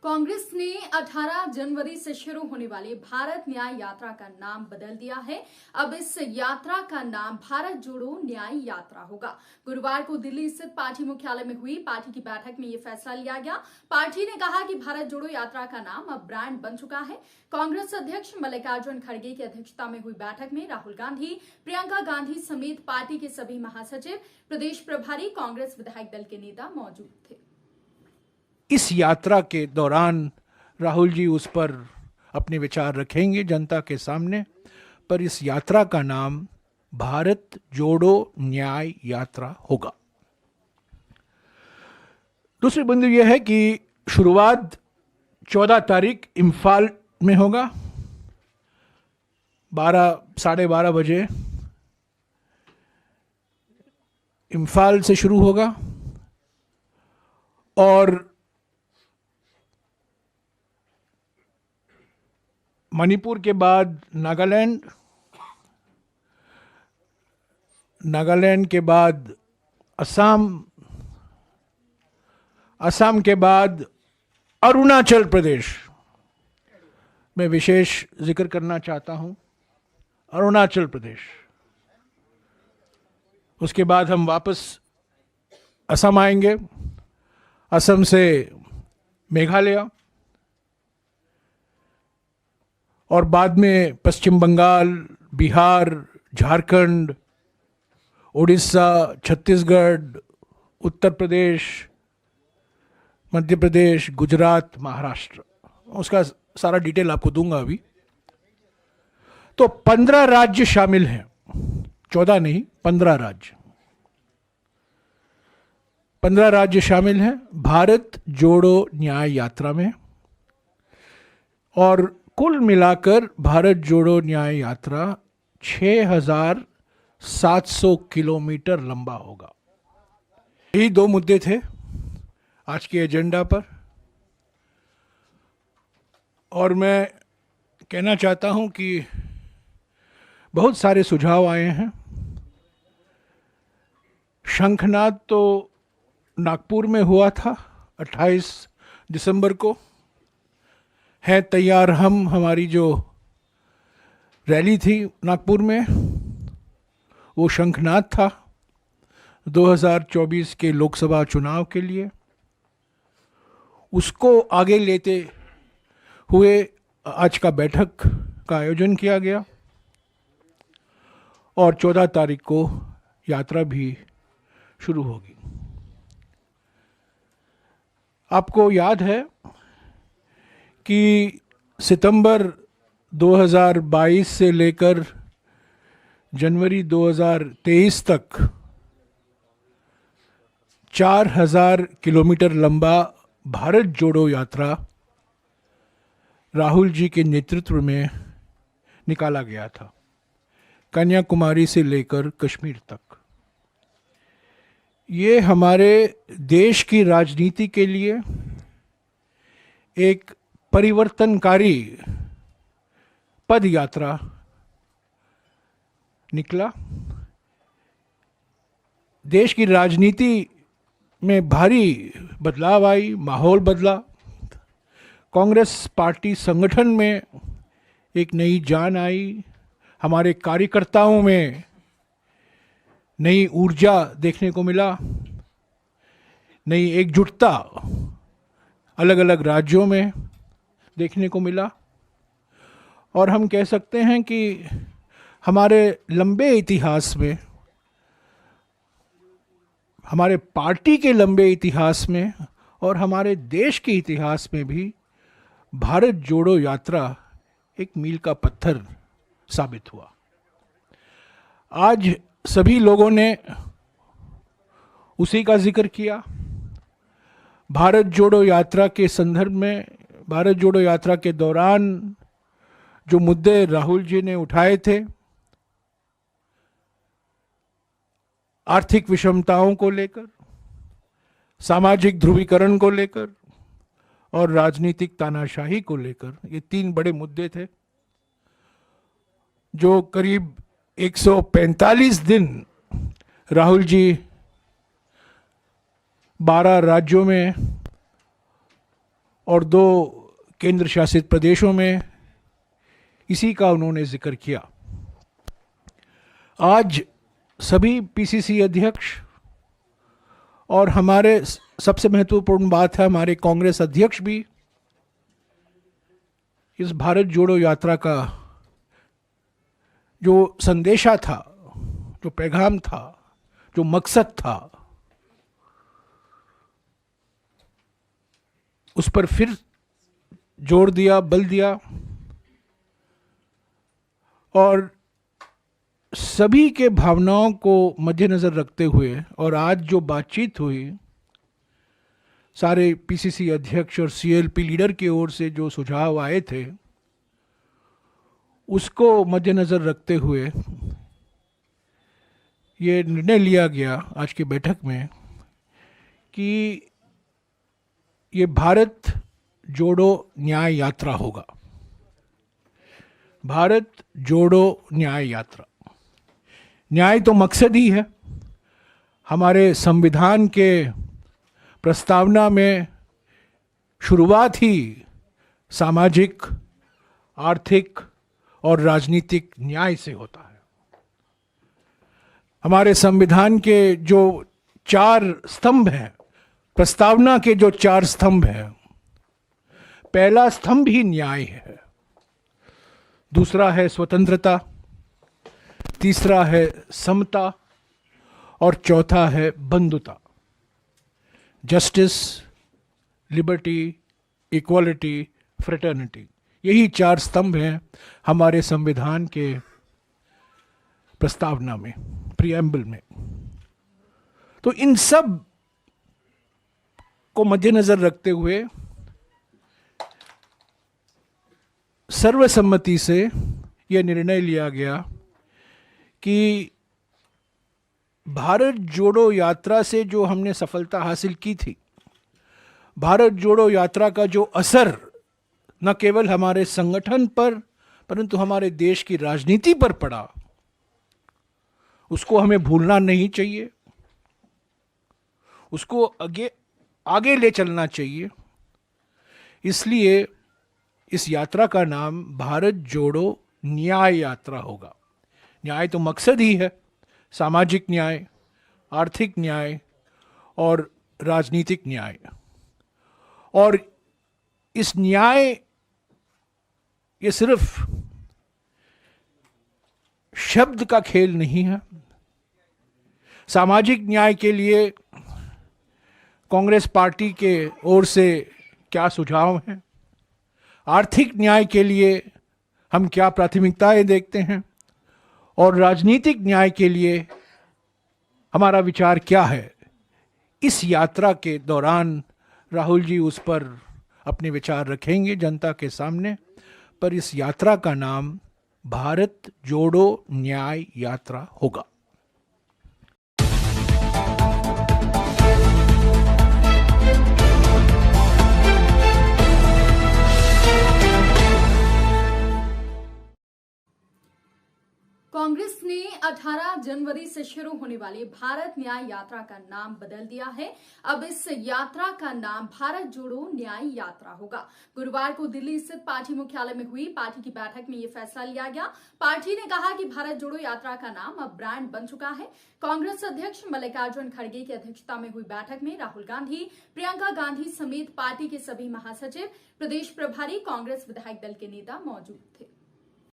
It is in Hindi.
कांग्रेस ने 18 जनवरी से शुरू होने वाली भारत न्याय यात्रा का नाम बदल दिया है। अब इस यात्रा का नाम भारत जोड़ो न्याय यात्रा होगा। गुरुवार को दिल्ली स्थित पार्टी मुख्यालय में हुई पार्टी की बैठक में यह फैसला लिया गया। पार्टी ने कहा कि भारत जोड़ो यात्रा का नाम अब ब्रांड बन चुका है। कांग्रेस अध्यक्ष मल्लिकार्जुन खड़गे की अध्यक्षता में हुई बैठक में राहुल गांधी, प्रियंका गांधी समेत पार्टी के सभी महासचिव, प्रदेश प्रभारी, कांग्रेस विधायक दल के नेता मौजूद थे। इस यात्रा के दौरान राहुल जी उस पर अपने विचार रखेंगे जनता के सामने, पर इस यात्रा का नाम भारत जोड़ो न्याय यात्रा होगा। दूसरी बिंदु यह है कि शुरुआत 14 तारीख इम्फाल में होगा, 12 साढ़े 12 बजे इम्फाल से शुरू होगा और मणिपुर के बाद नागालैंड के बाद असम के बाद अरुणाचल प्रदेश में विशेष जिक्र करना चाहता हूं, अरुणाचल प्रदेश। उसके बाद हम वापस असम आएंगे, असम से मेघालय और बाद में पश्चिम बंगाल, बिहार, झारखंड, उड़ीसा, छत्तीसगढ़, उत्तर प्रदेश, मध्य प्रदेश, गुजरात, महाराष्ट्र। उसका सारा डिटेल आपको दूंगा अभी। तो 15 राज्य शामिल हैं, 14 नहीं, 15 राज्य। 15 राज्य शामिल हैं भारत जोड़ो न्याय यात्रा में, और कुल मिलाकर भारत जोड़ो न्याय यात्रा 6,700 किलोमीटर लंबा होगा। यही 2 मुद्दे थे आज के एजेंडा पर, और मैं कहना चाहता हूं कि बहुत सारे सुझाव आए हैं। शंखनाद तो नागपुर में हुआ था 28 दिसंबर को, है तैयार हमारी जो रैली थी नागपुर में वो शंखनाद था 2024 के लोकसभा चुनाव के लिए। उसको आगे लेते हुए आज का बैठक का आयोजन किया गया और 14 तारीख को यात्रा भी शुरू होगी। आपको याद है कि सितंबर 2022 से लेकर जनवरी 2023 तक 4,000 किलोमीटर लंबा भारत जोड़ो यात्रा राहुल जी के नेतृत्व में निकाला गया था, कन्याकुमारी से लेकर कश्मीर तक। ये हमारे देश की राजनीति के लिए एक परिवर्तनकारी पद यात्रा निकला। देश की राजनीति में भारी बदलाव आई, माहौल बदला। कांग्रेस पार्टी संगठन में एक नई जान आई, हमारे कार्यकर्ताओं में नई ऊर्जा देखने को मिला, नई एकजुटता अलग अलग राज्यों में देखने को मिला। और हम कह सकते हैं कि हमारे लंबे इतिहास में, हमारे पार्टी के लंबे इतिहास में और हमारे देश के इतिहास में भी भारत जोड़ो यात्रा एक मील का पत्थर साबित हुआ। आज सभी लोगों ने उसी का जिक्र किया। भारत जोड़ो यात्रा के संदर्भ में, भारत जोड़ो यात्रा के दौरान जो मुद्दे राहुल जी ने उठाए थे, आर्थिक विषमताओं को लेकर, सामाजिक ध्रुवीकरण को लेकर और राजनीतिक तानाशाही को लेकर, ये 3 बड़े मुद्दे थे जो करीब 145 दिन राहुल जी 12 राज्यों में और 2 केंद्र शासित प्रदेशों में इसी का उन्होंने जिक्र किया। आज सभी पीसीसी अध्यक्ष और हमारे सबसे महत्वपूर्ण बात है हमारे कांग्रेस अध्यक्ष भी इस भारत जोड़ो यात्रा का जो संदेशा था, जो पैगाम था, जो मकसद था, उस पर फिर जोर दिया, बल दिया और सभी के भावनाओं को मद्देनजर रखते हुए और आज जो बातचीत हुई, सारे पीसीसी अध्यक्ष और सीएलपी लीडर की ओर से जो सुझाव आए थे, उसको मद्देनजर रखते हुए ये निर्णय लिया गया आज की बैठक में कि ये भारत जोड़ो न्याय यात्रा होगा। भारत जोड़ो न्याय यात्रा, न्याय तो मकसद ही है। हमारे संविधान के प्रस्तावना में शुरुआत ही सामाजिक, आर्थिक और राजनीतिक न्याय से होता है। हमारे संविधान के जो 4 स्तंभ हैं, प्रस्तावना के जो 4 स्तंभ हैं, पहला स्तंभ ही न्याय है, दूसरा है स्वतंत्रता, तीसरा है समता और चौथा है बंधुता। जस्टिस, लिबर्टी, इक्वालिटी, फ्रेटर्निटी, यही 4 स्तंभ हैं हमारे संविधान के प्रस्तावना में, प्रीएम्बल में। तो इन सब को मद्देनजर रखते हुए सर्वसम्मति से यह निर्णय लिया गया कि भारत जोड़ो यात्रा से जो हमने सफलता हासिल की थी, भारत जोड़ो यात्रा का जो असर न केवल हमारे संगठन पर परंतु हमारे देश की राजनीति पर पड़ा, उसको हमें भूलना नहीं चाहिए, उसको आगे ले चलना चाहिए। इसलिए इस यात्रा का नाम भारत जोड़ो न्याय यात्रा होगा। न्याय तो मकसद ही है, सामाजिक न्याय, आर्थिक न्याय और राजनीतिक न्याय। और इस न्याय, ये सिर्फ शब्द का खेल नहीं है। सामाजिक न्याय के लिए कांग्रेस पार्टी के ओर से क्या सुझाव हैं, आर्थिक न्याय के लिए हम क्या प्राथमिकताएं देखते हैं और राजनीतिक न्याय के लिए हमारा विचार क्या है, इस यात्रा के दौरान राहुल जी उस पर अपने विचार रखेंगे जनता के सामने। पर इस यात्रा का नाम भारत जोड़ो न्याय यात्रा होगा। कांग्रेस ने 18 जनवरी से शुरू होने वाली भारत न्याय यात्रा का नाम बदल दिया है। अब इस यात्रा का नाम भारत जोड़ो न्याय यात्रा होगा। गुरुवार को दिल्ली स्थित पार्टी मुख्यालय में हुई पार्टी की बैठक में यह फैसला लिया गया। पार्टी ने कहा कि भारत जोड़ो यात्रा का नाम अब ब्रांड बन चुका है। कांग्रेस अध्यक्ष मल्लिकार्जुन खड़गे की अध्यक्षता में हुई बैठक में राहुल गांधी, प्रियंका गांधी समेत पार्टी के सभी महासचिव, प्रदेश प्रभारी, कांग्रेस विधायक दल के नेता मौजूद थे।